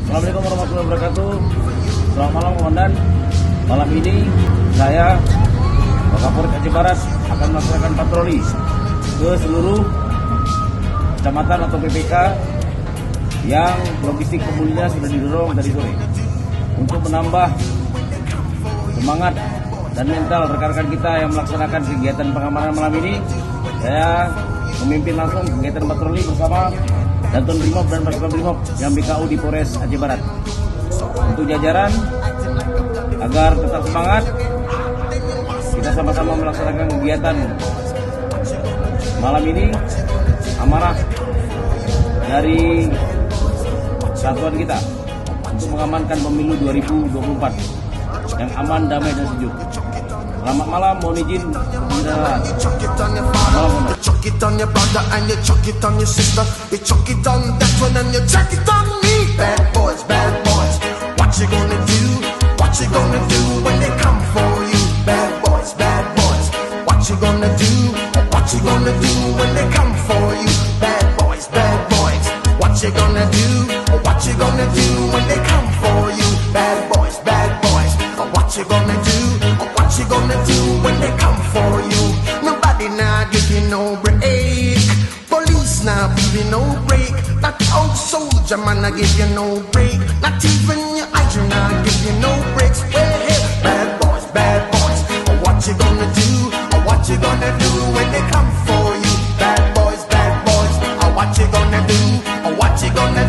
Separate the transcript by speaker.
Speaker 1: Assalamualaikum warahmatullahi wabarakatuh. Selamat malam Komandan. Malam ini saya Wakapolres Aceh Barat akan melaksanakan patroli ke seluruh kecamatan atau PPK yang logistik pemulihannya sudah didorong dari sore. Untuk menambah semangat dan mental rekan-rekan kita yang melaksanakan kegiatan pengamanan malam ini, saya memimpin langsung kegiatan patroli bersama Danton Brimob dan Pasukan Brimob yang BKU di Polres Aceh Barat. Untuk jajaran agar tetap semangat, kita sama-sama melaksanakan kegiatan malam ini. Amanah dari satuan kita untuk mengamankan pemilu 2024 yang aman, damai, dan sejuk. Selamat malam, mohon izin. Selamat malam.
Speaker 2: Chuck it on your brother and you chuck it on your sister. You chuck it on that one and you chuck it on me. Bad boys, what you gonna do? What you gonna do when they come for you? Bad boys, what you gonna do? What you gonna do when they come for you? Bad boys, what you gonna do? What you gonna do when they come for you? Bad boys, what you gonna do? What you gonna do when they come for you? Nobody now give you no break. Police now give you no break. That old soldier man I give you no break. Not even your eyes now give you no breaks. Well, hey, bad boys, what you gonna do? What you gonna do when they come for you? Bad boys, what you gonna do? What you gonna